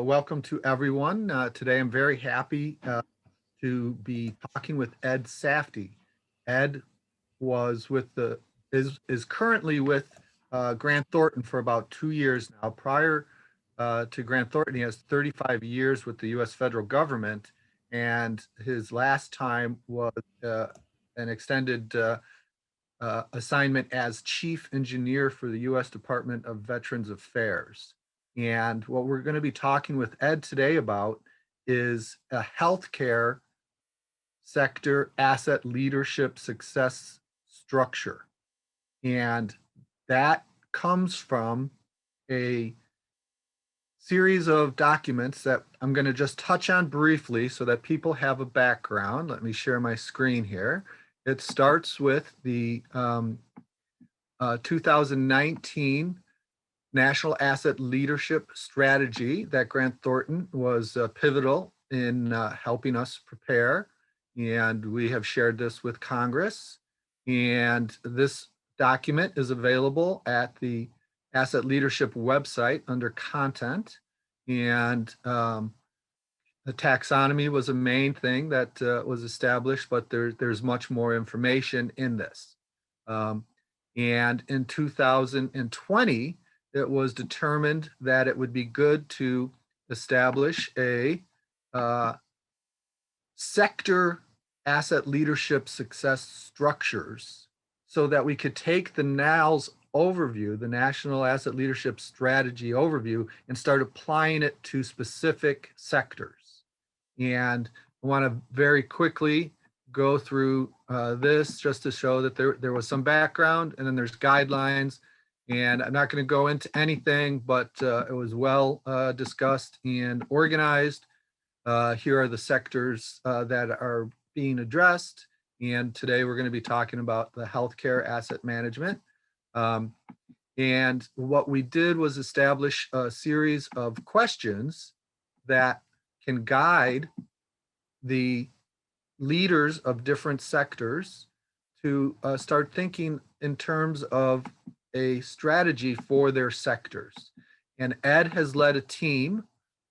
welcome to everyone. Today I'm very happy to be talking with Ed Safdie. Ed was with is currently with Grant Thornton for about 2 years now. Prior to Grant Thornton, he has 35 years with the U.S. federal government, and his last time was an extended assignment as chief engineer for the U.S. Department of Veterans Affairs. And what we're going to be talking with Ed today about is a healthcare sector asset leadership success structure. And that comes from a series of documents that I'm going to just touch on briefly so that people have a background. Let me share my screen here. It starts with the 2019 National Asset Leadership Strategy that Grant Thornton was pivotal in helping us prepare. And we have shared this with Congress. And this document is available at the Asset Leadership website under content. And the taxonomy was a main thing that was established, but there's much more information in this. And in 2020, it was determined that it would be good to establish a sector asset leadership success structures so that we could take the NALS overview, the National Asset Leadership Strategy overview, and start applying it to specific sectors. And I want to very quickly go through this just to show that there was some background, and then there's guidelines. And I'm not going to go into anything, but it was well discussed and organized. Here are the sectors that are being addressed. And today we're going to be talking about the healthcare asset management. And what we did was establish a series of questions that can guide the leaders of different sectors to start thinking in terms of a strategy for their sectors. And Ed has led a team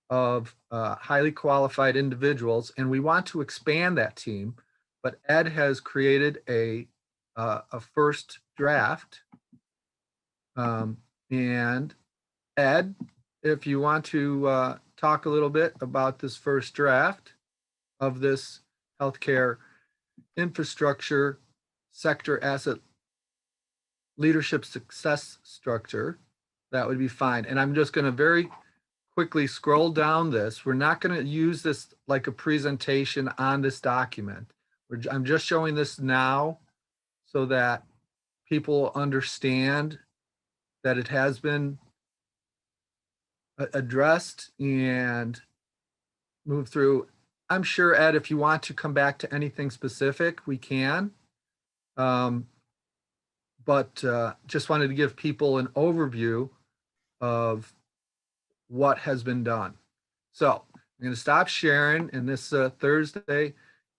of highly qualified individuals, and we want to expand that team, but Ed has created a first draft. And Ed, if you want to talk a little bit about this first draft of this healthcare infrastructure sector asset leadership success structure, that would be fine. And I'm just going to very quickly scroll down this. We're not going to use this like a presentation on this document. I'm just showing this now so that people understand that it has been addressed and move through. I'm sure, Ed, if you want to come back to anything specific, we can. But just wanted to give people an overview of what has been done. So I'm going to stop sharing, and this Thursday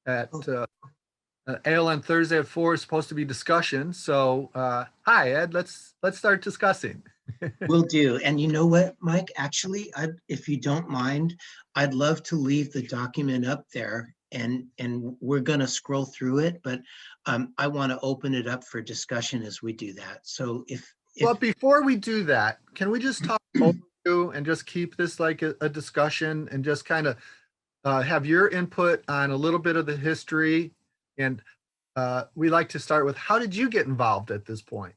at ALN Thursday at 4 is supposed to be discussion. So hi, Ed, let's start discussing. Will do. And you know what, Mike, actually, if you don't mind, I'd love to leave the document up there, and we're going to scroll through it, but I want to open it up for discussion as we do that. So well, before we do that, can we just talk overview and just keep this like a discussion and just kind of have your input on a little bit of the history? And we like to start with, how did you get involved at this point?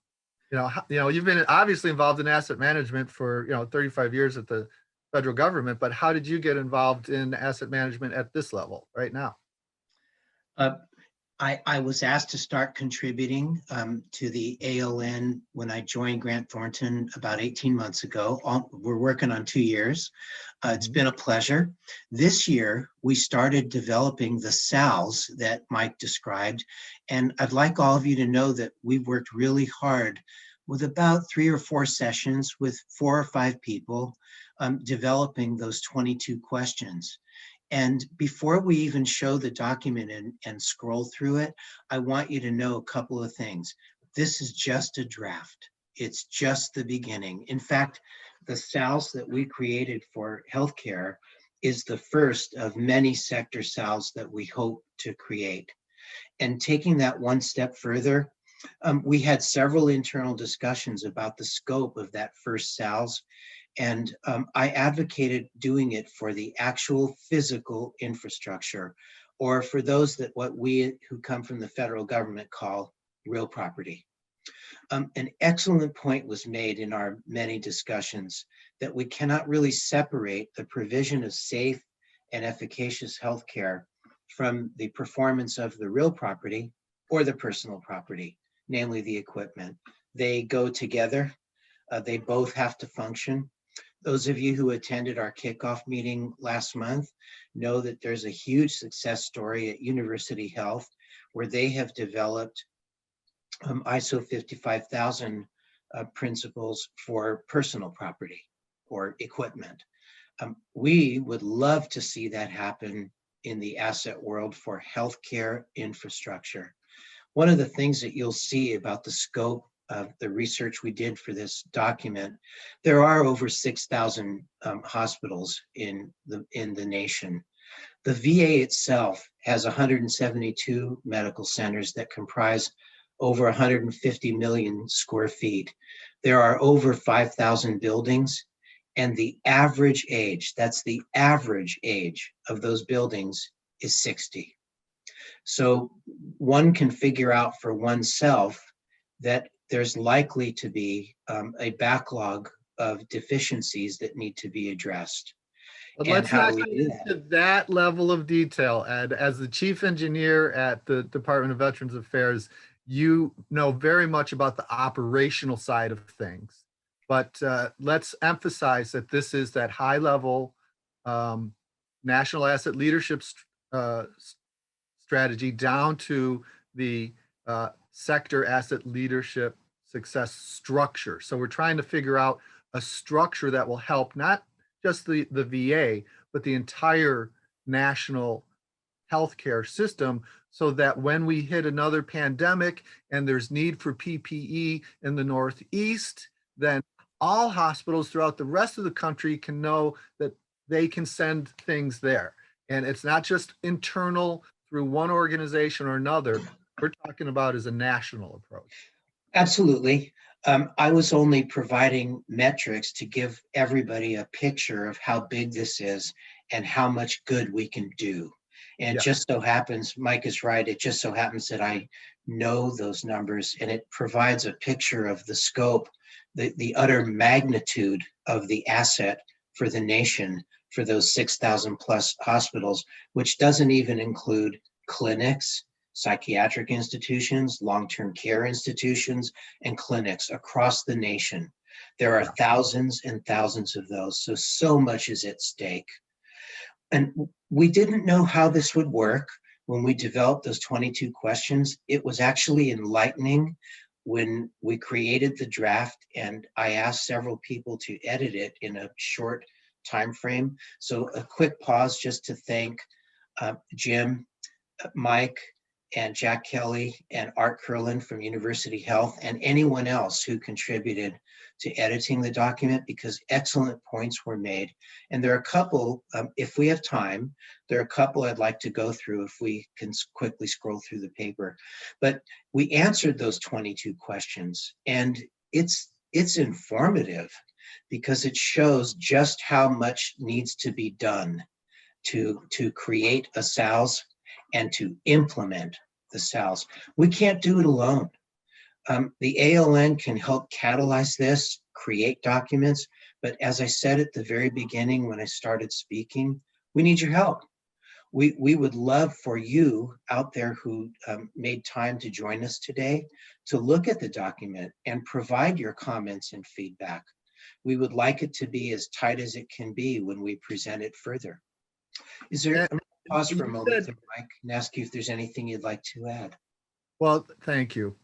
You've been obviously involved in asset management for 35 years at the federal government, but how did you get involved in asset management at this level right now? I was asked to start contributing to the ALN when I joined Grant Thornton about 18 months ago. We're working on 2 years. It's been a pleasure. This year, we started developing the SALs that Mike described. And I'd like all of you to know that we've worked really hard with about 3 or 4 sessions with 4 or 5 people developing those 22 questions. And before we even show the document and scroll through it, I want you to know a couple of things. This is just a draft. It's just the beginning. In fact, the SALs that we created for healthcare is the first of many sector SALs that we hope to create. And taking that one step further, we had several internal discussions about the scope of that first SALs, and I advocated doing it for the actual physical infrastructure, or for those that what we who come from the federal government call real property. An excellent point was made in our many discussions that we cannot really separate the provision of safe and efficacious healthcare from the performance of the real property or the personal property, namely the equipment. They go together. They both have to function. Those of you who attended our kickoff meeting last month know that there's a huge success story at University Health where they have developed ISO 55000 principles for personal property or equipment. We would love to see that happen in the asset world for healthcare infrastructure. One of the things that you'll see about the scope of the research we did for this document, there are over 6,000 hospitals in the nation. The VA itself has 172 medical centers that comprise over 150 million square feet. There are over 5,000 buildings, and the average age, that's the average age of those buildings, is 60. So one can figure out for oneself that there's likely to be a backlog of deficiencies that need to be addressed. But And let's how not do we get do that? into that level of detail, Ed. As the chief engineer at the Department of Veterans Affairs, you know very much about the operational side of things. But let's emphasize that this is that high level national asset leadership strategy down to the sector asset leadership success structure. So we're trying to figure out a structure that will help not just the VA, but the entire national healthcare system, so that when we hit another pandemic and there's need for PPE in the Northeast, then all hospitals throughout the rest of the country can know that they can send things there. And it's not just internal through one organization or another. We're talking about as a national approach. Absolutely. I was only providing metrics to give everybody a picture of how big this is and how much good we can do. And it Yeah. just so happens, Mike is right, it just so happens that I know those numbers, and it provides a picture of the scope, the utter magnitude of the asset for the nation for those 6,000 plus hospitals, which doesn't even include clinics, psychiatric institutions, long-term care institutions, and clinics across the nation. There are thousands and thousands of those, so much is at stake. And we didn't know how this would work when we developed those 22 questions. It was actually enlightening when we created the draft, and I asked several people to edit it in a short time frame. So a quick pause just to thank Jim, Mike, and Jack Kelly and Art Curlin from University Health, and anyone else who contributed to editing the document, because excellent points were made. And there are a couple, if we have time, there are a couple I'd like to go through if we can quickly scroll through the paper. But we answered those 22 questions, and it's informative because it shows just how much needs to be done to create a SALS and to implement the SALS. We can't do it alone. The ALN can help catalyze this, create documents, but as I said at the very beginning when I started speaking, we need your help. We would love for you out there who made time to join us today to look at the document and provide your comments and feedback. We would like it to be as tight as it can be when we present it further. Is there, pause for a moment there, Mike, and ask you if there's anything you'd like to add. Well, thank you.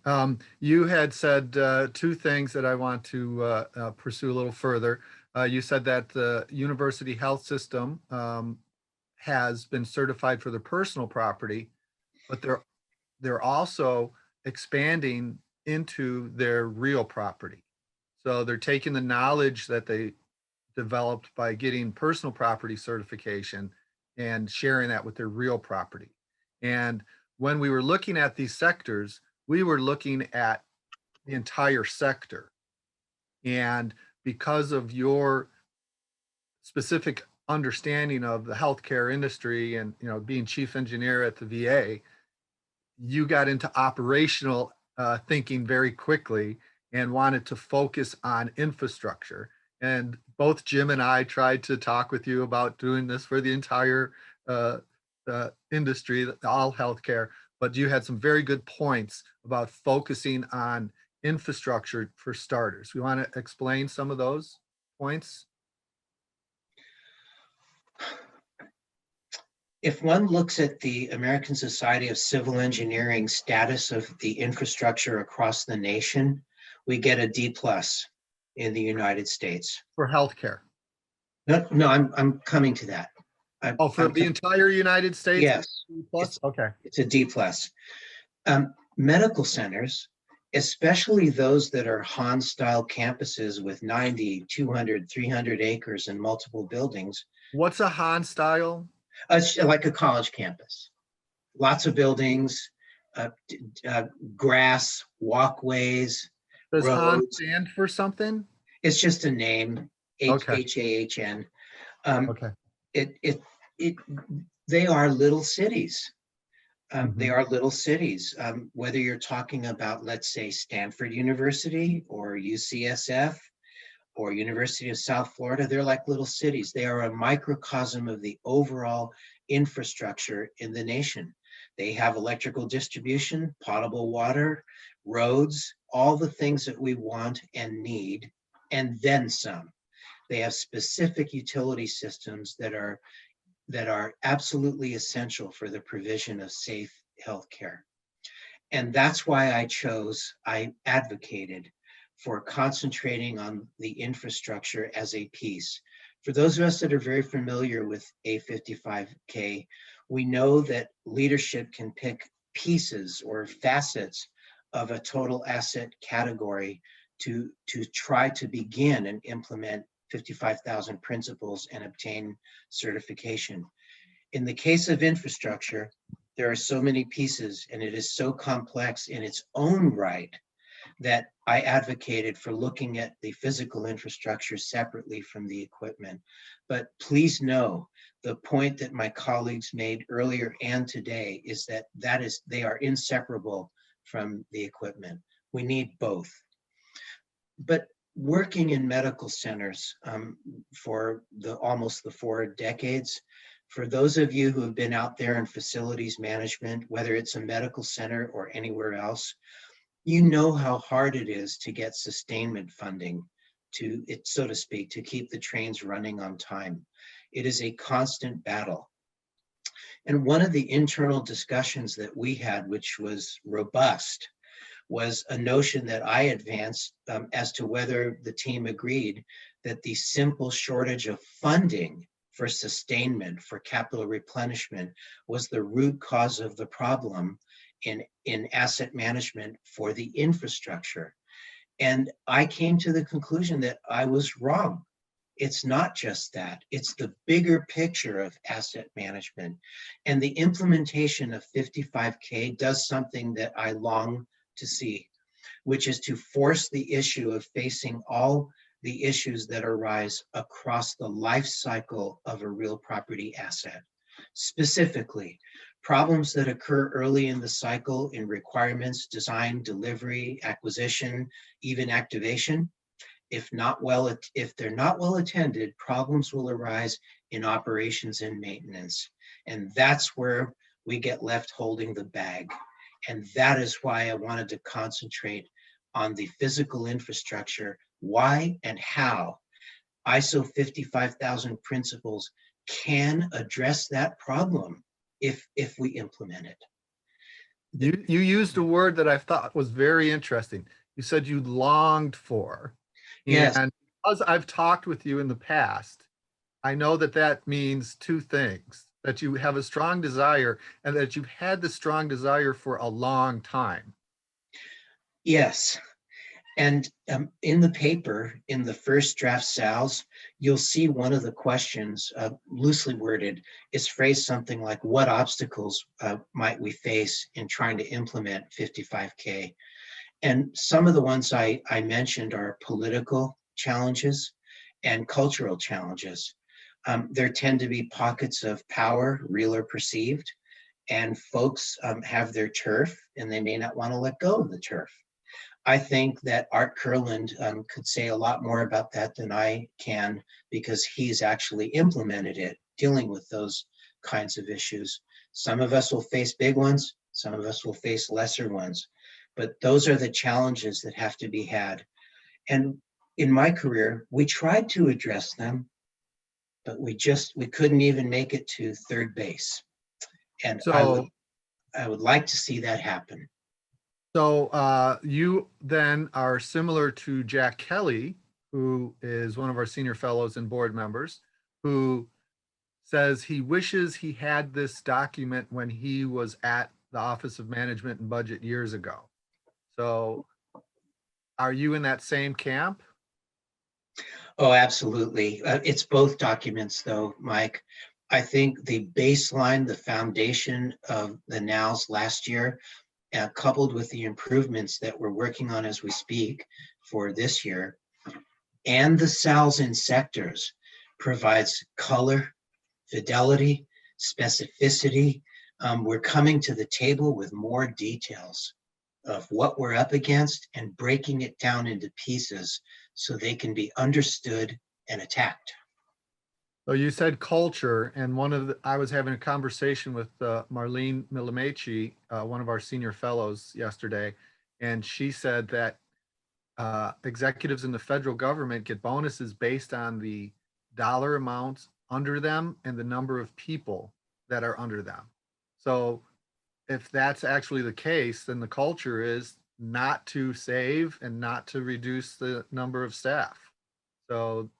You had said two things that I want to pursue a little further. You said that the university health system has been certified for their personal property, but they're also expanding into their real property. So they're taking the knowledge that they developed by getting personal property certification and sharing that with their real property. And when we were looking at these sectors, we were looking at the entire sector. And because of your specific understanding of the healthcare industry and, being chief engineer at the VA, you got into operational thinking very quickly and wanted to focus on infrastructure. And both Jim and I tried to talk with you about doing this for the entire uh, industry, all healthcare, but you had some very good points about focusing on infrastructure for starters. We want to explain some of those points? If one looks at the American Society of Civil Engineering status of the infrastructure across the nation, we get a D+ in the United States. For healthcare. No, I'm coming to that. Oh, for the entire United States? Yes. Plus? Okay. It's a D+. Medical centers, especially those that are Han-style campuses with 90, 200, 300 acres and multiple buildings. What's a Han style? It's like a college campus. Lots of buildings, grass, walkways, Does Han roads. stand for something? It's just a name, Okay. HAHN. Okay. They are little cities. They Mhm. are little cities. Whether you're talking about, let's say, Stanford University or UCSF or University of South Florida, they're like little cities. They are a microcosm of the overall infrastructure in the nation. They have electrical distribution, potable water, roads, all the things that we want and need, and then some. They have specific utility systems that are absolutely essential for the provision of safe healthcare. And that's why I advocated for concentrating on the infrastructure as a piece. For those of us that are very familiar with A55K, we know that leadership can pick pieces or facets of a total asset category to try to begin and implement 55,000 principles and obtain certification. In the case of infrastructure, there are so many pieces and it is so complex in its own right that I advocated for looking at the physical infrastructure separately from the equipment. But please know the point that my colleagues made earlier and today is that they are inseparable from the equipment. We need both. But working in medical centers for almost the 4 decades, for those of you who have been out there in facilities management, whether it's a medical center or anywhere else, you know how hard it is to get sustainment funding so to speak, to keep the trains running on time. It is a constant battle. And one of the internal discussions that we had, which was robust, was a notion that I advanced as to whether the team agreed that the simple shortage of funding for sustainment, for capital replenishment, was the root cause of the problem in asset management for the infrastructure. And I came to the conclusion that I was wrong. It's not just that, it's the bigger picture of asset management. And the implementation of 55K does something that I long to see, which is to force the issue of facing all the issues that arise across the life cycle of a real property asset. Specifically, problems that occur early in the cycle in requirements, design, delivery, acquisition, even activation. If they're not well attended, problems will arise in operations and maintenance. And that's where we get left holding the bag. And that is why I wanted to concentrate on the physical infrastructure, why and how ISO 55,000 principles can address that problem if we implement it. You used a word that I thought was very interesting. You said you longed for. Yes. And because I've talked with you in the past, I know that that means two things, that you have a strong desire and that you've had the strong desire for a long time. Yes. And in the paper, in the first draft SALs, you'll see one of the questions, loosely worded, is phrased something like, what obstacles might we face in trying to implement 55K? And some of the ones I mentioned are political challenges and cultural challenges. There tend to be pockets of power, real or perceived, and folks have their turf and they may not want to let go of the turf. I think that Art Kurland could say a lot more about that than I can, because he's actually implemented it, dealing with those kinds of issues. Some of us will face big ones, some of us will face lesser ones, but those are the challenges that have to be had. And in my career, we tried to address them, but we couldn't even make it to third base. And So, I would like to see that happen. You then are similar to Jack Kelly, who is one of our senior fellows and board members, who says he wishes he had this document when he was at the Office of Management and Budget years ago. So are you in that same camp? Oh, absolutely. It's both documents, though, Mike. I think the baseline, the foundation of the NOWs last year, coupled with the improvements that we're working on as we speak for this year, and the SALs in sectors, provides color, fidelity, specificity. We're coming to the table with more details of what we're up against and breaking it down into pieces so they can be understood and attacked. So you said culture, and I was having a conversation with Marlene Milimechi, one of our senior fellows yesterday, and she said that executives in the federal government get bonuses based on the dollar amounts under them and the number of people that are under them. So if that's actually the case, then the culture is not to save and not to reduce the number of staff. So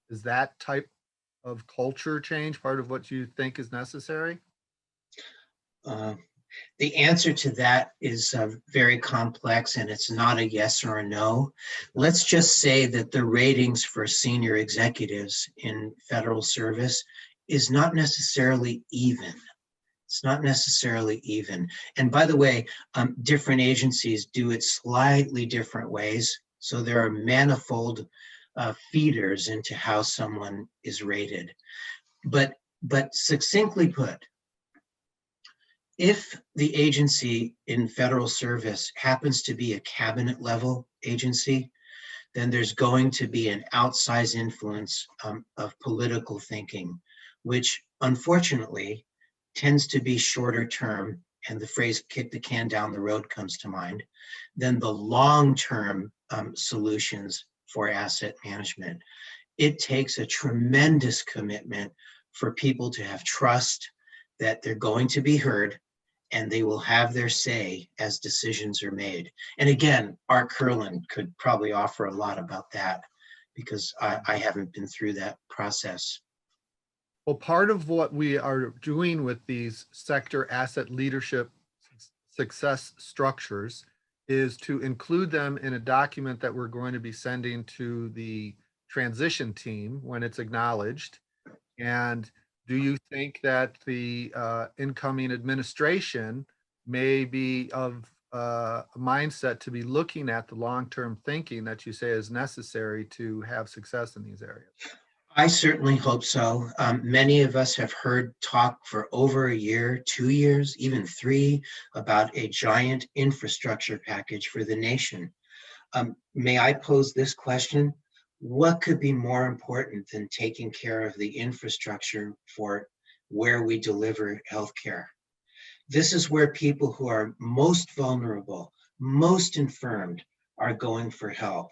is that type of culture change part of what you think is necessary? Uh, the answer to that is very complex, and it's not a yes or a no. Let's just say that the ratings for senior executives in federal service is not necessarily even. It's not necessarily even. And by the way, different agencies do it slightly different ways. So there are manifold feeders into how someone is rated. But succinctly put, if the agency in federal service happens to be a cabinet level agency, then there's going to be an outsized influence of political thinking, which unfortunately tends to be shorter term, and the phrase kick the can down the road comes to mind, than the long-term solutions for asset management. It takes a tremendous commitment for people to have trust that they're going to be heard and they will have their say as decisions are made. And again, Art Kurland could probably offer a lot about that, because I haven't been through that process. Well, part of what we are doing with these sector asset leadership success structures is to include them in a document that we're going to be sending to the transition team when it's acknowledged. And do you think that the incoming administration may be of a mindset to be looking at the long-term thinking that you say is necessary to have success in these areas? I certainly hope so. Many of us have heard talk for over a year, 2 years, even 3, about a giant infrastructure package for the nation. May I pose this question? What could be more important than taking care of the infrastructure for where we deliver healthcare? This is where people who are most vulnerable, most infirmed, are going for help.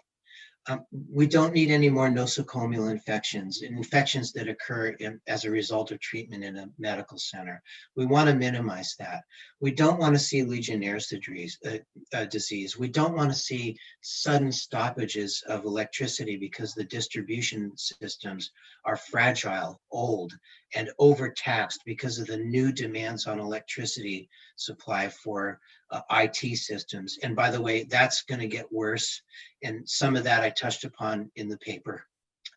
We don't need any more nosocomial infections that occur as a result of treatment in a medical center. We want to minimize that. We don't want to see Legionnaire's disease. We don't want to see sudden stoppages of electricity because the distribution systems are fragile, old, and overtaxed because of the new demands on electricity supply for IT systems. And by the way, that's going to get worse. And some of that I touched upon in the paper.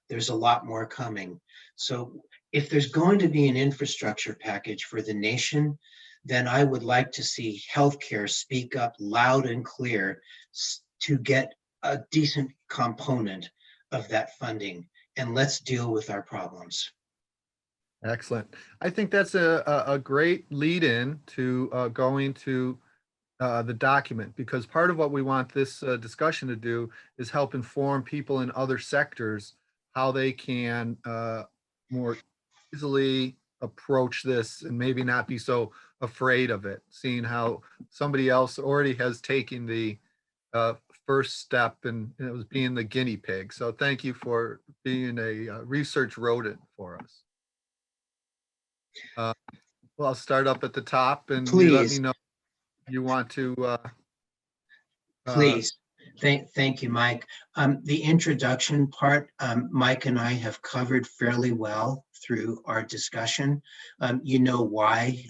There's a lot more coming. So if there's going to be an infrastructure package for the nation, then I would like to see healthcare speak up loud and clear to get a decent component of that funding. And let's deal with our problems. Excellent. I think that's a great lead in to going to the document, because part of what we want this discussion to do is help inform people in other sectors how they can more easily approach this and maybe not be so afraid of it, seeing how somebody else already has taken the uh, first step, and it was being the guinea pig. So thank you for being a research rodent for us. Uh, well, I'll start up at the top, and you let me Please, know if you want to uh, please. Thank you, Mike. The introduction part, Mike and I have covered fairly well through our discussion. You know why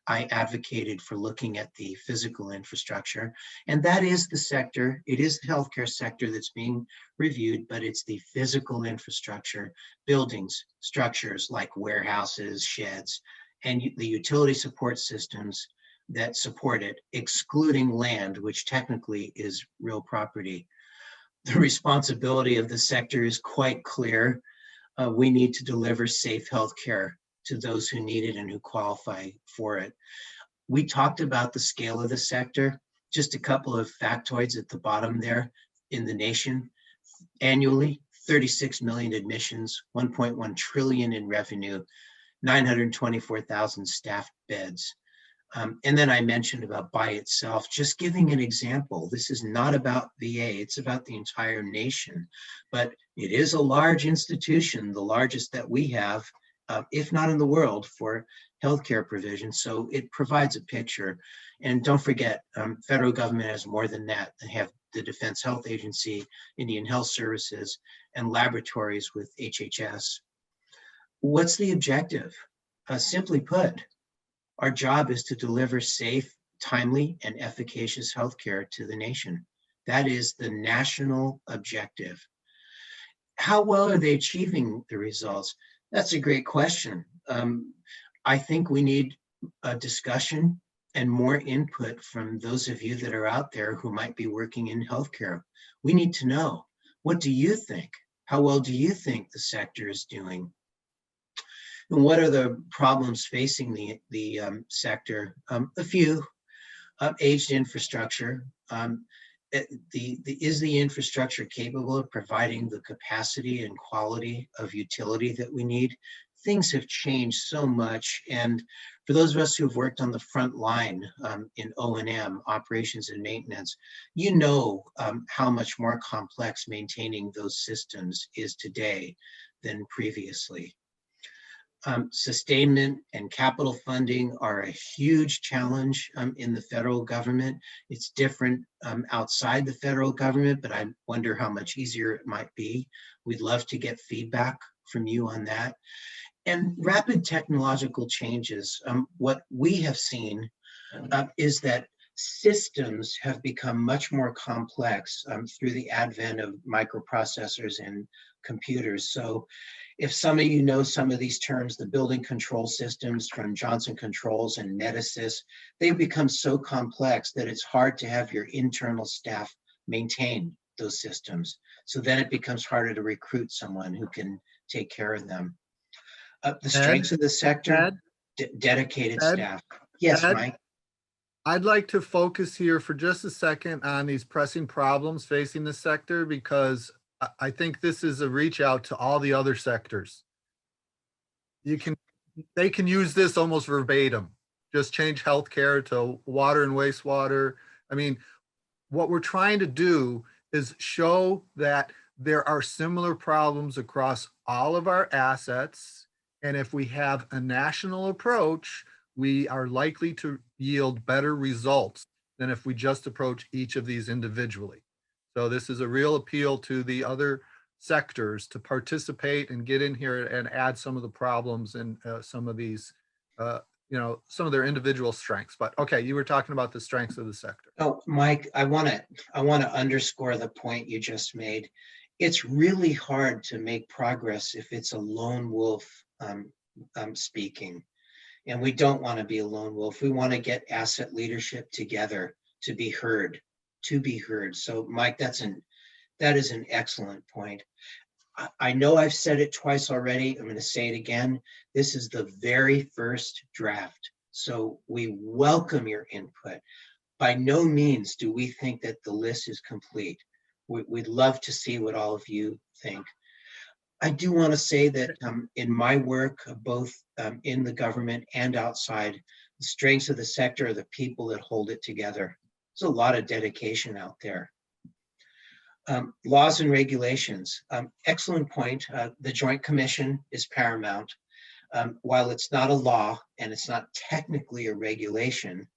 I advocated for looking at the physical infrastructure, and that is the sector. It is the healthcare sector that's being reviewed, but it's the physical infrastructure, buildings, structures like warehouses, sheds, and the utility support systems that support it, excluding land, which technically is real property. The responsibility of the sector is quite clear. We need to deliver safe health care to those who need it and who qualify for it. We talked about the scale of the sector. Just a couple of factoids at the bottom there. In the nation, annually, 36 million admissions, 1.1 trillion in revenue, 924,000 staffed beds. And then I mentioned about by itself, just giving an example. This is not about VA, it's about the entire nation, but it is a large institution, the largest that we have, if not in the world, for healthcare provision. So it provides a picture. And don't forget, federal government has more than that. They have the Defense Health Agency, Indian Health Services, and laboratories with HHS. What's the objective? Simply put, our job is to deliver safe, timely, and efficacious healthcare to the nation. That is the national objective. How well are they achieving the results? That's a great question. I think we need a discussion and more input from those of you that are out there who might be working in healthcare. We need to know, what do you think? How well do you think the sector is doing? And what are the problems facing the sector? A few, aged infrastructure. Is the infrastructure capable of providing the capacity and quality of utility that we need? Things have changed so much. And for those of us who've worked on the front line in O&M, operations and maintenance, you know how much more complex maintaining those systems is today than previously. Sustainment and capital funding are a huge challenge in the federal government. It's different outside the federal government, but I wonder how much easier it might be. We'd love to get feedback from you on that. And rapid technological changes. What we have seen is that systems have become much more complex through the advent of microprocessors and computers. So if some of you know some of these terms, the building control systems from Johnson Controls and Metasys, they've become so complex that it's hard to have your internal staff maintain those systems. So then it becomes harder to recruit someone who can take care of them. The strengths of the sector, dedicated staff. Yes, Ed, Mike. I'd like to focus here for just a second on these pressing problems facing the sector, because I think this is a reach out to all the other sectors. They can use this almost verbatim. Just change healthcare to water and wastewater. I mean, what we're trying to do is show that there are similar problems across all of our assets. And if we have a national approach, we are likely to yield better results than if we just approach each of these individually. So this is a real appeal to the other sectors to participate and get in here and add some of the problems and some of these some of their individual strengths. But okay, you were talking about the strengths of the sector. Oh, Mike, I want to underscore the point you just made. It's really hard to make progress if it's a lone wolf speaking. And we don't want to be a lone wolf. We want to get asset leadership together to be heard, So Mike, that is an excellent point. I know I've said it twice already. I'm going to say it again. This is the very first draft. So we welcome your input. By no means do we think that the list is complete. We'd love to see what all of you think. I do want to say that in my work, both in the government and outside, the strengths of the sector are the people that hold it together. There's a lot of dedication out there. Laws and regulations, excellent point. The Joint Commission is paramount. While it's not a law and it's not technically a regulation,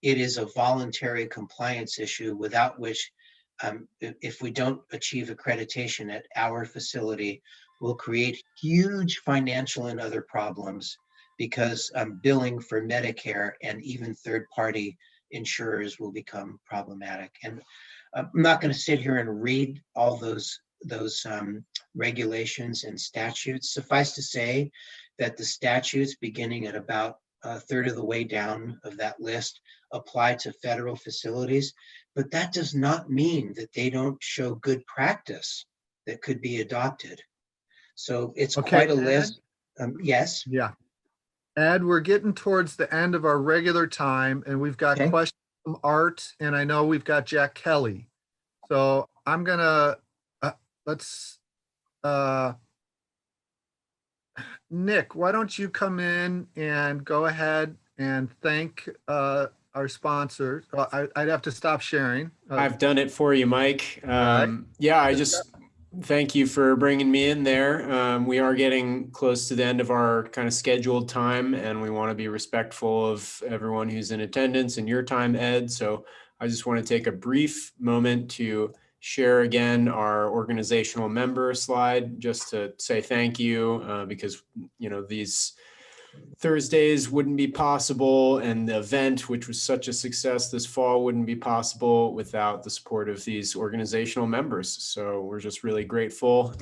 it is a voluntary compliance issue without which, if we don't achieve accreditation at our facility, will create huge financial and other problems because billing for Medicare and even third-party insurers will become problematic. And I'm not going to sit here and read all those regulations and statutes. Suffice to say that the statutes beginning at about a third of the way down of that list apply to federal facilities, but that does not mean that they don't show good practice that could be adopted. So it's quite a list. Yes. Yeah. Ed, we're getting towards the end of our regular time, and we've got questions from Art, and I know we've got Jack Kelly. So I'm gonna Nick, why don't you come in and go ahead and thank our sponsor. I'd have to stop sharing. I've done it for you, Mike. Yeah, I just thank you for bringing me in there. We are getting close to the end of our kind of scheduled time, and we want to be respectful of everyone who's in attendance and your time, Ed. So I just want to take a brief moment to share again our organizational member slide, just to say thank you, because these Thursdays wouldn't be possible, and the event, which was such a success this fall, wouldn't be possible without the support of these organizational members. So we're just really grateful.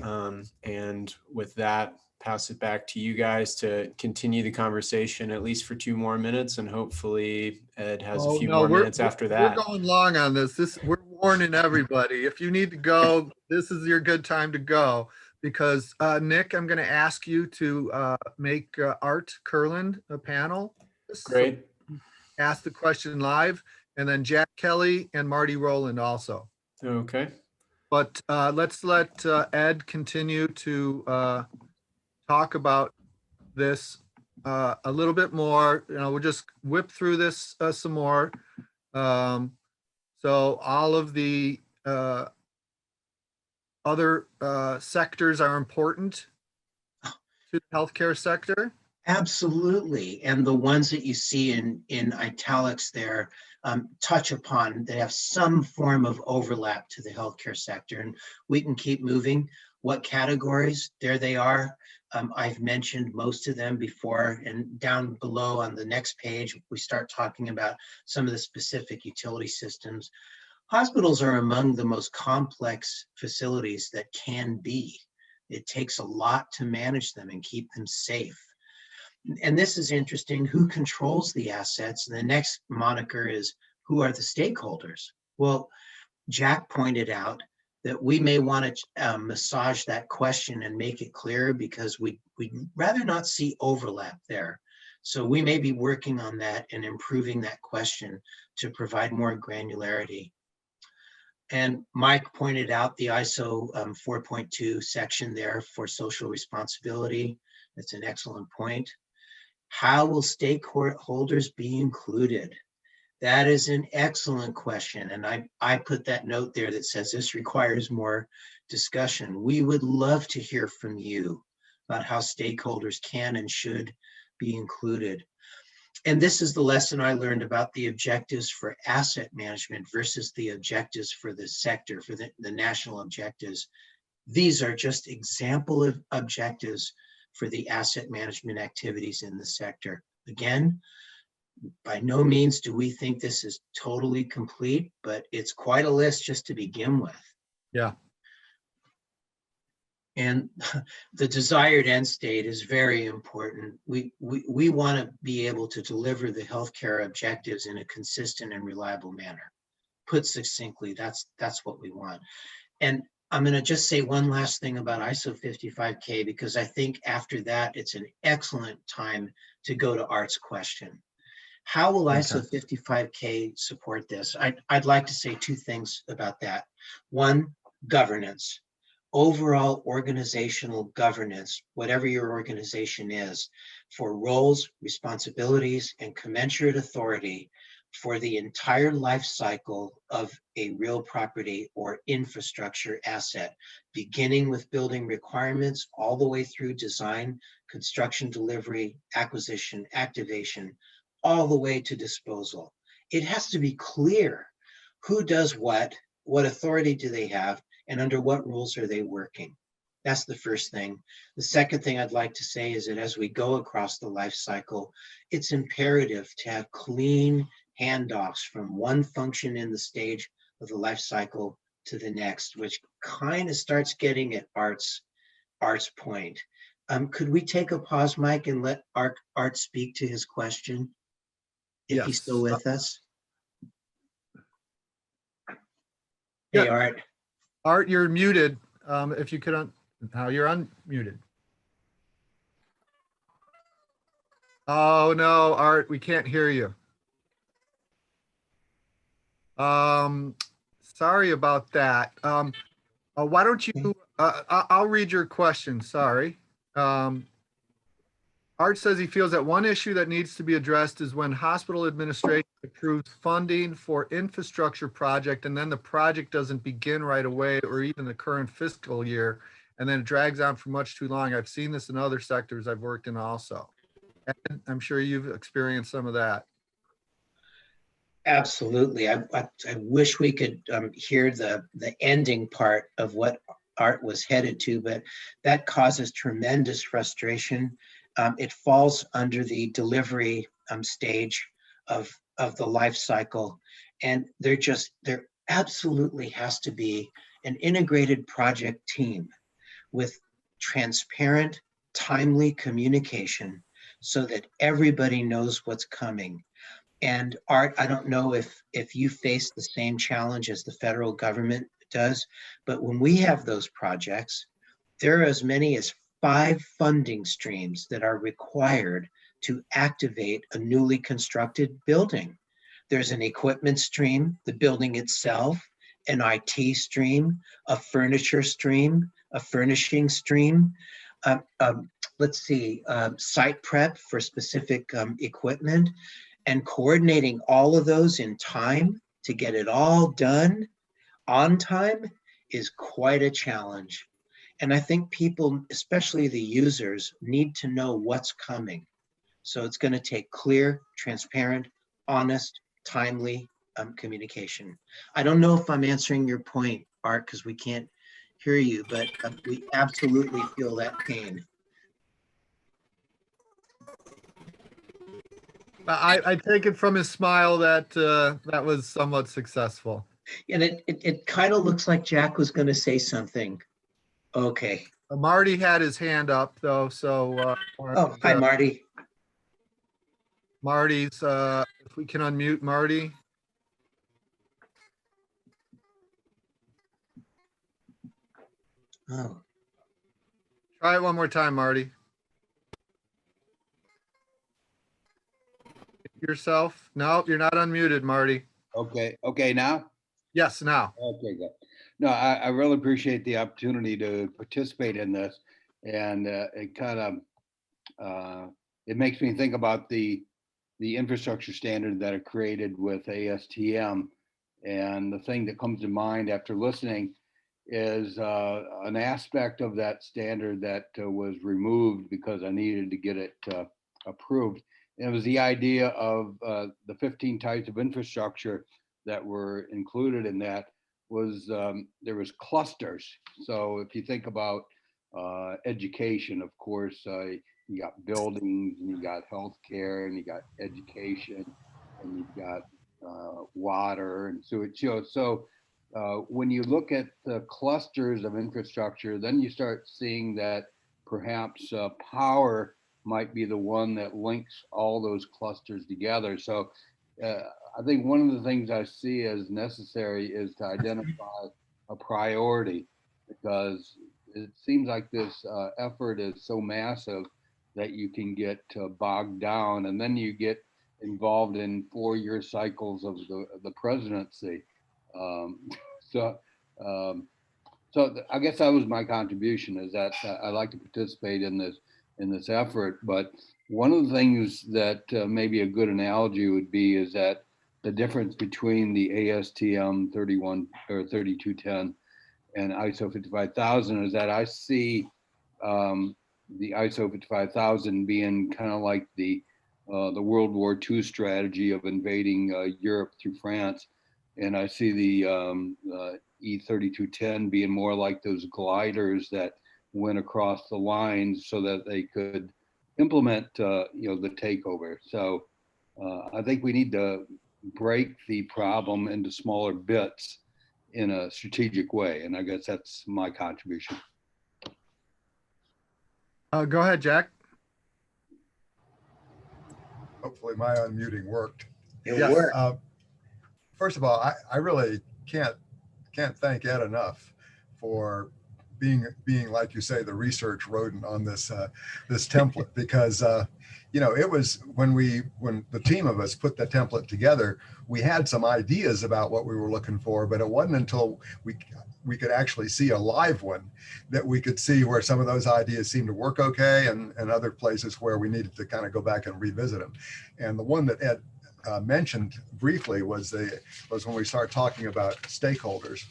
And with that, pass it back to you guys to continue the conversation at least for 2 more minutes, and hopefully Ed has a few more minutes after that. We're going long on this. We're warning everybody. If you need to go, this is your good time to go. Because Nick, I'm going to ask you to make Art Kurland a panel. Great. So ask the question live, and then Jack Kelly and Marty Rowland also. Okay. But let's let Ed continue to talk about this a little bit more. We'll just whip through this some more. So all of the other sectors are important to the healthcare sector? Absolutely. And the ones that you see in italics there touch upon, they have some form of overlap to the healthcare sector. And we can keep moving. What categories? There they are. I've mentioned most of them before, and down below on the next page, we start talking about some of the specific utility systems. Hospitals are among the most complex facilities that can be. It takes a lot to manage them and keep them safe. And this is interesting, who controls the assets? And the next moniker is, who are the stakeholders? Well, Jack pointed out that we may want to massage that question and make it clearer, because we'd rather not see overlap there. So we may be working on that and improving that question to provide more granularity. And Mike pointed out the ISO 4.2 section there for social responsibility. That's an excellent point. How will stakeholders be included? That is an excellent question. And I put that note there that says this requires more discussion. We would love to hear from you about how stakeholders can and should be included. And this is the lesson I learned about the objectives for asset management versus the objectives for the sector, for the national objectives. These are just example of objectives for the asset management activities in the sector. Again, by no means do we think this is totally complete, but it's quite a list just to begin with. Yeah. And the desired end state is very important. We want to be able to deliver the healthcare objectives in a consistent and reliable manner. Put succinctly, that's what we want. And I'm going to just say one last thing about ISO 55K, because I think after that, it's an excellent time to go to Art's question. How will ISO 55K support this? I'd like to say two things about that. One, governance. Overall organizational governance, whatever your organization is, for roles, responsibilities, and commensurate authority for the entire life cycle of a real property or infrastructure asset, beginning with building requirements all the way through design, construction, delivery, acquisition, activation, all the way to disposal. It has to be clear who does what authority do they have, and under what rules are they working? That's the first thing. The second thing I'd like to say is that as we go across the life cycle, it's imperative to have clean handoffs from one function in the stage of the life cycle to the next, which kind of starts getting at Art's point. Could we take a pause, Mike, and let Art speak to his question, if he's still with us? Hey, Art. Art, you're muted. If you could, you're unmuted. Oh no, Art, we can't hear you. Sorry about that. Why don't you, I'll read your question, sorry. Art says he feels that one issue that needs to be addressed is when hospital administration approves funding for infrastructure project and then the project doesn't begin right away or even the current fiscal year, and then it drags on for much too long. I've seen this in other sectors I've worked in also. And I'm sure you've experienced some of that. Absolutely. I wish we could hear the ending part of what Art was headed to, but that causes tremendous frustration. It falls under the delivery stage of the life cycle. And there absolutely has to be an integrated project team with transparent, timely communication so that everybody knows what's coming. And Art, I don't know if you face the same challenge as the federal government does, but when we have those projects, there are as many as 5 funding streams that are required to activate a newly constructed building. There's an equipment stream, the building itself, an IT stream, a furniture stream, a furnishing stream, site prep for specific equipment, and coordinating all of those in time to get it all done on time is quite a challenge. And I think people, especially the users, need to know what's coming. So it's going to take clear, transparent, honest, timely communication. I don't know if I'm answering your point, Art, because we can't hear you, but we absolutely feel that pain. I take it from his smile that that was somewhat successful. And it kind of looks like Jack was going to say something. Okay. Marty had his hand up though, so. Oh, hi, Marty. Marty's, if we can unmute Marty. Oh. Try it one more time, Marty. Yourself? No, you're not unmuted, Marty. Okay, now? Yes, now. Okay, good. No, I really appreciate the opportunity to participate in this. And it kind of, it makes me think about the infrastructure standard that are created with ASTM. And the thing that comes to mind after listening is an aspect of that standard that was removed because I needed to get it approved. And it was the idea of the 15 types of infrastructure that were included in that was there was clusters. So if you think about education, of course. You got buildings, and you got healthcare, and you got education, and you've got water and sewage. So when you look at the clusters of infrastructure, then you start seeing that perhaps power might be the one that links all those clusters together. So I think one of the things I see as necessary is to identify a priority, because it seems like this effort is so massive that you can get bogged down, and then you get involved in 4-year cycles of the presidency. Um, so, I guess that was my contribution, is that I like to participate in this effort. But one of the things that maybe a good analogy would be is that the difference between the ASTM 31 or 3210 and ISO 55000 is that I see the ISO 55000 being kind of like the World War II strategy of invading Europe through France, and I see the E3210 being more like those gliders that went across the lines so that they could implement the takeover. So I think we need to break the problem into smaller bits in a strategic way, and I guess that's my contribution. Go ahead, Jack. Hopefully my unmuting worked. It Yes. worked. First of all, I really can't thank Ed enough for being, like you say, the research rodent on this this template, because it was when the team of us put the template together, we had some ideas about what we were looking for, but it wasn't until we could actually see a live one that we could see where some of those ideas seemed to work okay, and other places where we needed to kind of go back and revisit them. And the one that Ed mentioned briefly was when we start talking about stakeholders,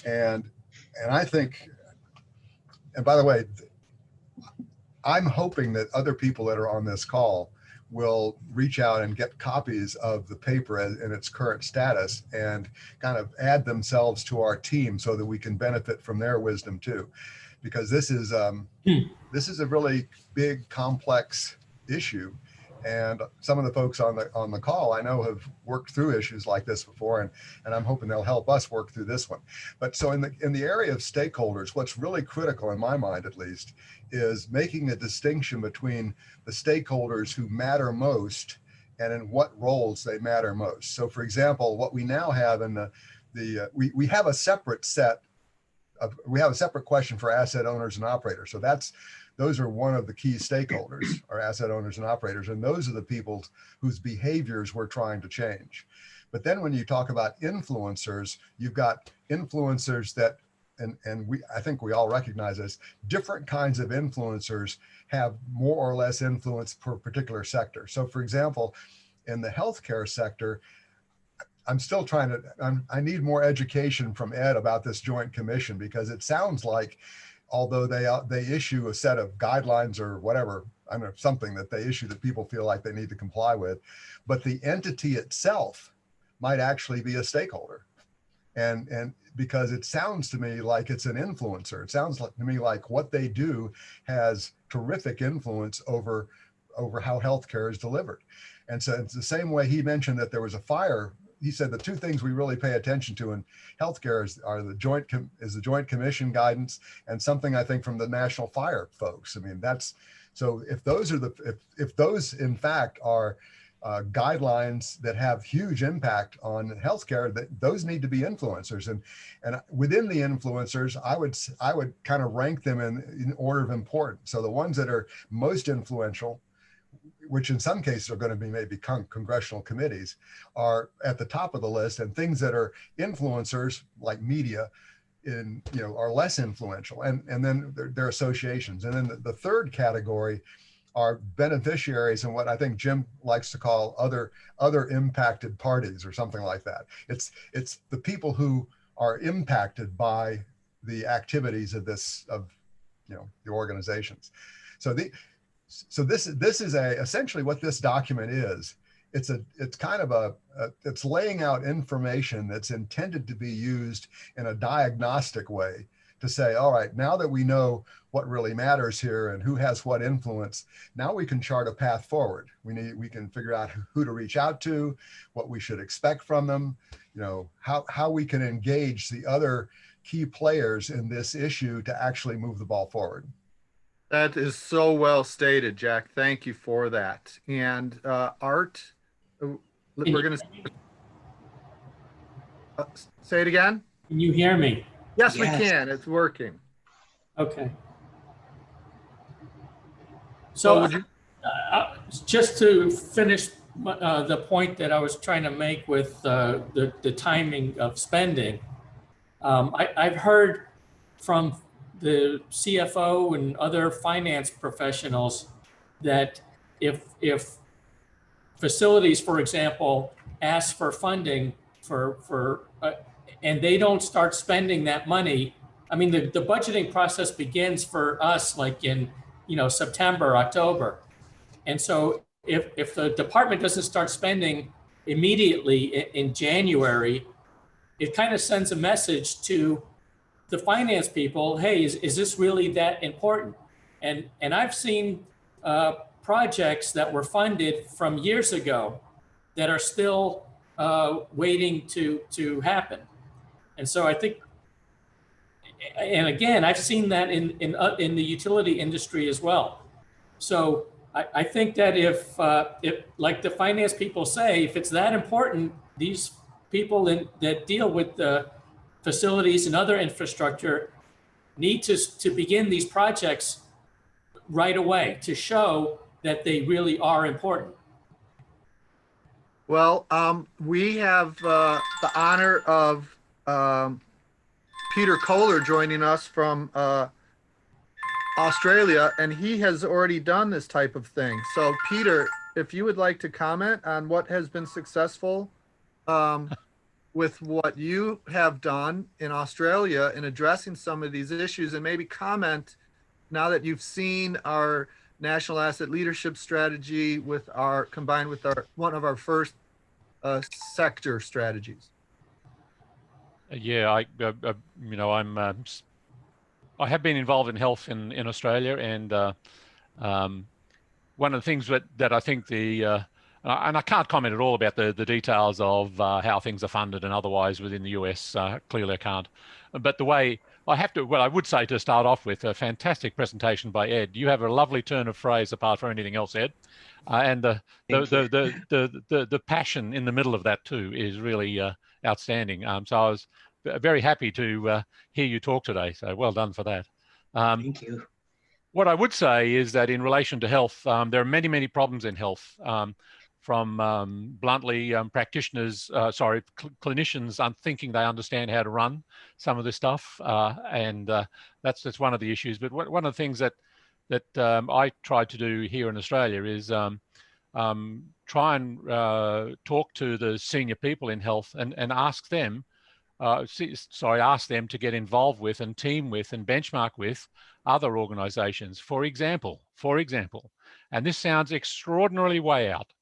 and I think, and by the way, I'm hoping that other people that are on this call will reach out and get copies of the paper in its current status and kind of add themselves to our team so that we can benefit from their wisdom too, because this is a really big, complex issue. And some of the folks on the call I know have worked through issues like this before, and I'm hoping they'll help us work through this one. But so in the area of stakeholders, what's really critical in my mind, at least, is making a distinction between the stakeholders who matter most and in what roles they matter most. So, for example, what we now have in we have a separate question for asset owners and operators. So those are one of the key stakeholders, are asset owners and operators. And those are the people whose behaviors we're trying to change. But then when you talk about influencers, you've got influencers that, I think we all recognize this, different kinds of influencers have more or less influence per particular sector. So for example, in the healthcare sector, I need more education from Ed about this joint commission, because it sounds like, although they issue a set of guidelines or whatever, I don't know, something that they issue that people feel like they need to comply with, but the entity itself might actually be a stakeholder. And because it sounds to me like it's an influencer. It sounds to me like what they do has terrific influence over how healthcare is delivered. And so it's the same way he mentioned that there was a fire. He said the two things we really pay attention to in healthcare are the Joint Commission guidance, and something I think from the National Fire folks. I mean, so if those are if those in fact are guidelines that have huge impact on healthcare, those need to be influencers. And within the influencers, I would kind of rank them in order of importance. So the ones that are most influential, which in some cases are going to be maybe congressional committees, are at the top of the list, and things that are influencers like media are less influential, and then their associations. And then the third category are beneficiaries, and what I think Jim likes to call other impacted parties or something like that. It's the people who are impacted by the activities of the organizations. So this is essentially what this document is. It's kind of laying out information that's intended to be used in a diagnostic way to say, all right, now that we know what really matters here and who has what influence, now we can chart a path forward. We can figure out who to reach out to, what we should expect from them, you know, how we can engage the other key players in this issue to actually move the ball forward. That is so well stated, Jack. Thank you for that. And Art, we're going to say it again. Can you hear me? Yes, Yes. we can. It's working. Okay. So would you- just to finish the point that I was trying to make with the timing of spending, I've heard from the CFO and other finance professionals that if facilities, for example, ask for funding for and they don't start spending that money, I mean, the budgeting process begins for us like in, you know, September, October. And so if the department doesn't start spending immediately in January, it kind of sends a message to the finance people, hey, is this really that important? And I've seen projects that were funded from years ago that are still waiting to happen. And so I think, and again, I've seen that in the utility industry as well. So I think that if like the finance people say, if it's that important, these people that deal with the facilities and other infrastructure need to begin these projects right away to show that they really are important. Well, we have the honor of Peter Kohler joining us from Australia, and he has already done this type of thing. So Peter, if you would like to comment on what has been successful with what you have done in Australia in addressing some of these issues, and maybe comment now that you've seen our national asset leadership strategy with our combined with our one of our first sector strategies. Yeah, you know, I have been involved in health in Australia, and one of the things that I think and I can't comment at all about the details of how things are funded and otherwise within the US. Clearly, I can't. But the way I would say to start off with, a fantastic presentation by Ed. You have a lovely turn of phrase apart from anything else, Ed, and the passion in the middle of that too is really outstanding. So I was very happy to hear you talk today. So well done for that. Thank you. What I would say is that in relation to health, there are many problems in health. From bluntly practitioners, clinicians thinking they understand how to run some of this stuff, and that's one of the issues. But one of the things that I tried to do here in Australia is try and talk to the senior people in health and ask them, ask them to get involved with and team with and benchmark with other organizations. For example, and this sounds extraordinarily way out,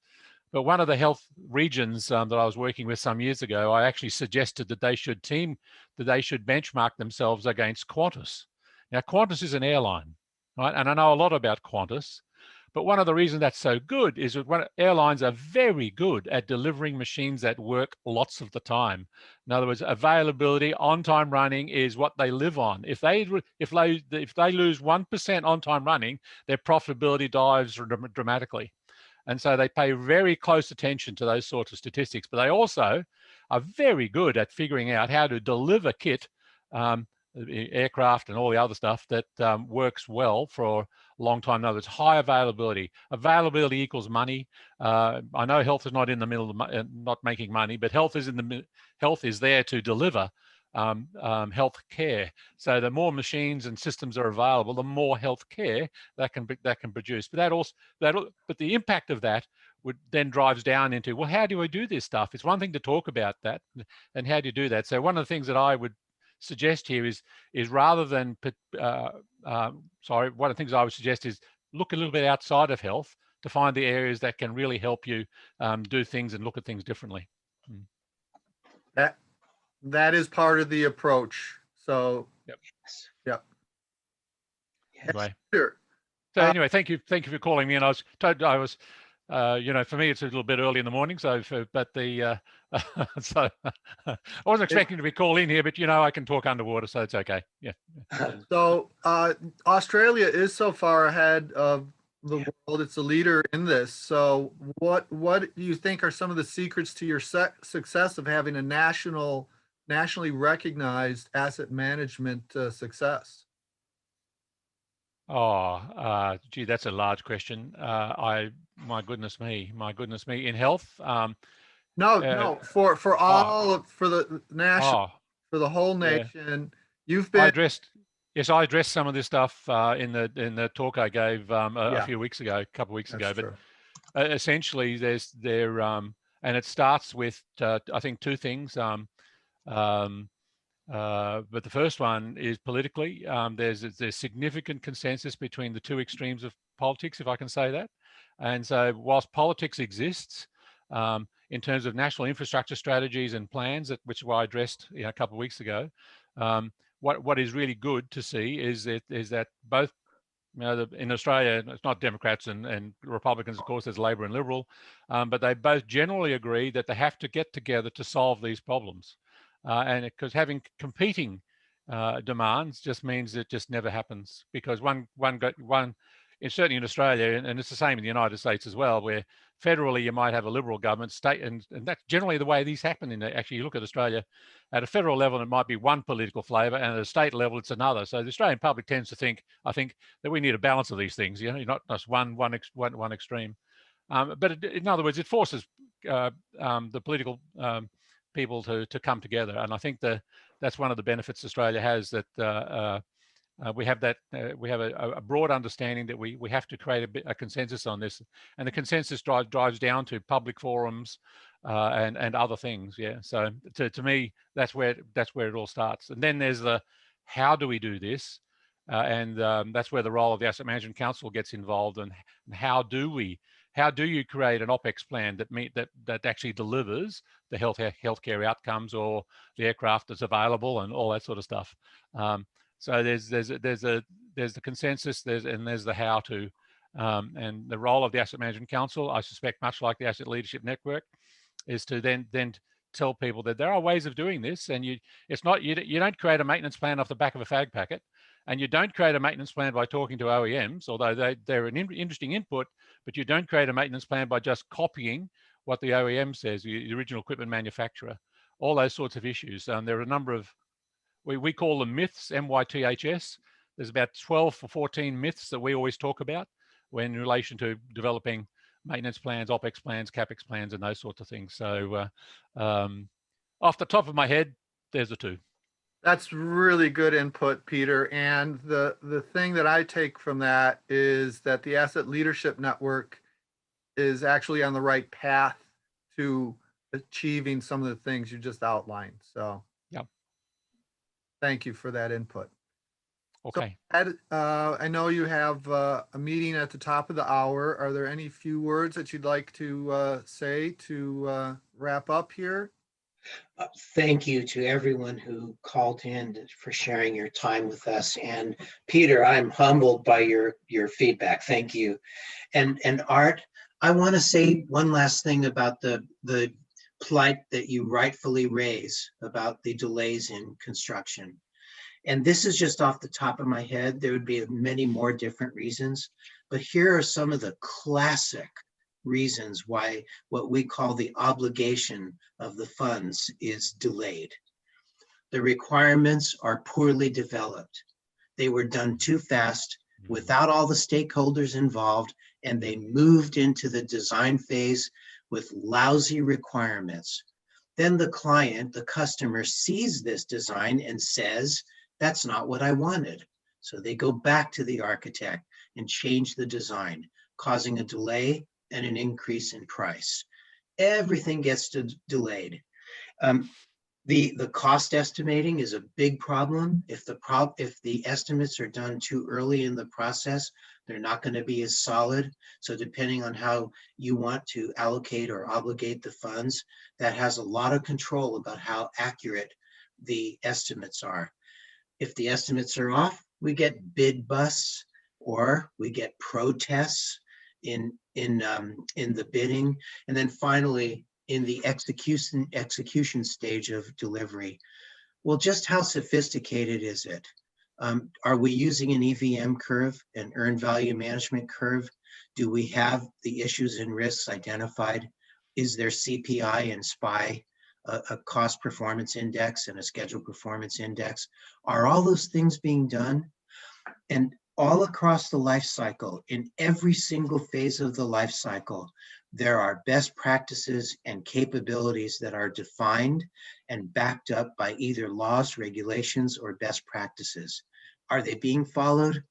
but one of the health regions that I was working with some years ago, I actually suggested that they should benchmark themselves against Qantas. Now, Qantas is an airline, right? And I know a lot about Qantas, but one of the reasons that's so good is that airlines are very good at delivering machines that work lots of the time. In other words, availability, on-time running is what they live on. If they lose 1% on-time running, their profitability dives dramatically. And so they pay very close attention to those sorts of statistics, but they also are very good at figuring out how to deliver kit, aircraft and all the other stuff that works well for a long time. In other words, high availability. Availability equals money. I know health is not in the middle of not making money, but health is there to deliver health care. So the more machines and systems are available, the more health care that can produce. But but the impact of that would then drives down into, well, how do I do this stuff? It's one thing to talk about that, and how do you do that? So one of the things that I would suggest here is rather than one of the things I would suggest is look a little bit outside of health to find the areas that can really help you do things and look at things differently. That is part of the approach. So yep. Anyway, Sure. so anyway, thank you for calling me. And I was, for me, it's a little bit early in the morning. So, but so I wasn't expecting to be called in here, but I can talk underwater, so it's okay. Yeah. So Australia is so far ahead of the world. It's a leader in this. So what do you think are some of the secrets to your success of having a nationally recognized asset management success? Oh, gee, that's a large question. My goodness me, in health. No, for all for the national, for the whole nation. You've been. Yes, I addressed some of this stuff in the talk I gave a few weeks ago, a couple of weeks ago. True. But essentially, and it starts with I think two things. But the first one is politically. There's significant consensus between the two extremes of politics, if I can say that. And so, whilst politics exists, in terms of national infrastructure strategies and plans, which I addressed a couple of weeks ago, what is really good to see is that both, in Australia, it's not Democrats and Republicans, of course, there's Labor and Liberal, but they both generally agree that they have to get together to solve these problems. And because having competing demands just means it just never happens, because one, certainly in Australia, and it's the same in the United States as well, where federally you might have a Liberal government, state, and that's generally the way these happen. Actually, you look at Australia, at a federal level, it might be one political flavour, and at a state level, it's another. So the Australian public tends to think, I think, that we need a balance of these things. Not just one extreme. But in other words, it forces the political people to come together, and I think that's one of the benefits Australia has, that we have a broad understanding that we have to create a consensus on this, and the consensus drives down to public forums and other things. Yeah. So to me, that's where it all starts, and then there's the how do we do this, and that's where the role of the Asset Management Council gets involved, and how do you create an OPEX plan that actually delivers the healthcare outcomes, or the aircraft that's available, and all that sort of stuff. So there's the consensus, there's the how to, and the role of the Asset Management Council, I suspect, much like the Asset Leadership Network, is to then tell people that there are ways of doing this, and you don't create a maintenance plan off the back of a fag packet, and you don't create a maintenance plan by talking to OEMs, although they're an interesting input, but you don't create a maintenance plan by just copying what the OEM says, the original equipment manufacturer, all those sorts of issues. There are a number of, we call them myths, MYTHS. There's about 12 or 14 myths that we always talk about when in relation to developing maintenance plans, OPEX plans, CAPEX plans, and those sorts of things. So off the top of my head, there's the two. That's really good input, Peter. And the thing that I take from that is that the Asset Leadership Network is actually on the right path to achieving some of the things you just outlined. So yeah, thank you for that input. Okay. So, Ed, I know you have a meeting at the top of the hour. Are there any few words that you'd like to say to wrap up here? Thank you to everyone who called in for sharing your time with us. And Peter, I'm humbled by your feedback. Thank you. And Art, I want to say one last thing about the plight that you rightfully raise about the delays in construction. And this is just off the top of my head. There would be many more different reasons, but here are some of the classic reasons why what we call the obligation of the funds is delayed. The requirements are poorly developed. They were done too fast without all the stakeholders involved, and they moved into the design phase with lousy requirements. Then the client, the customer, sees this design and says, that's not what I wanted. So they go back to the architect and change the design, causing a delay and an increase in price. Everything gets delayed. The cost estimating is a big problem. If the estimates are done too early in the process, they're not going to be as solid. So depending on how you want to allocate or obligate the funds, that has a lot of control about how accurate the estimates are. If the estimates are off, we get bid busts, or we get protests in the bidding, and then finally in the execution stage of delivery. Well, just how sophisticated is it? Are we using an EVM curve, an earned value management curve? Do we have the issues and risks identified? Is there CPI and SPI, a cost performance index and a schedule performance index? Are all those things being done? And all across the life cycle, in every single phase of the life cycle, there are best practices and capabilities that are defined and backed up by either laws, regulations, or best practices. Are they being followed?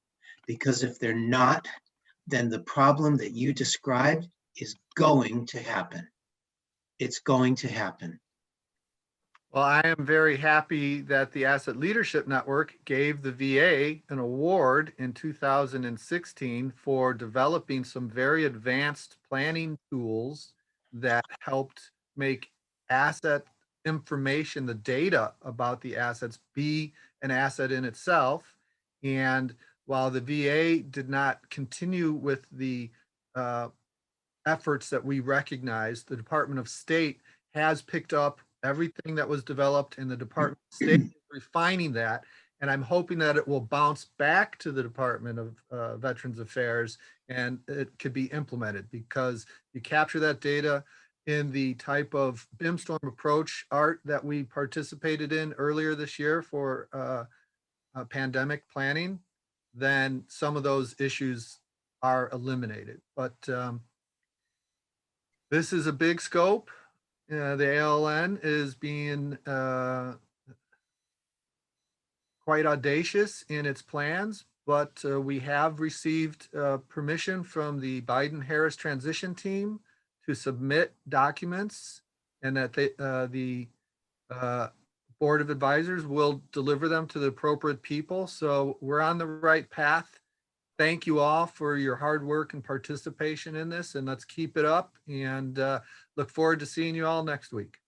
Because if they're not, then the problem that you described is going to happen. It's going to happen. Well, I am very happy that the Asset Leadership Network gave the VA an award in 2016 for developing some very advanced planning tools that helped make asset information, the data about the assets, be an asset in itself. And while the VA did not continue with the efforts that we recognize, the Department of State has picked up everything that was developed in the Department of State, refining that. And I'm hoping that it will bounce back to the Department of Veterans Affairs and it could be implemented, because you capture that data in the type of BIM-storm approach art that we participated in earlier this year for pandemic planning, then some of those issues are eliminated. But this is a big scope. The ALN is being quite audacious in its plans, but we have received permission from the Biden-Harris transition team to submit documents, and that the Board of Advisors will deliver them to the appropriate people. So we're on the right path. Thank you all for your hard work and participation in this, and let's keep it up, and look forward to seeing you all next week.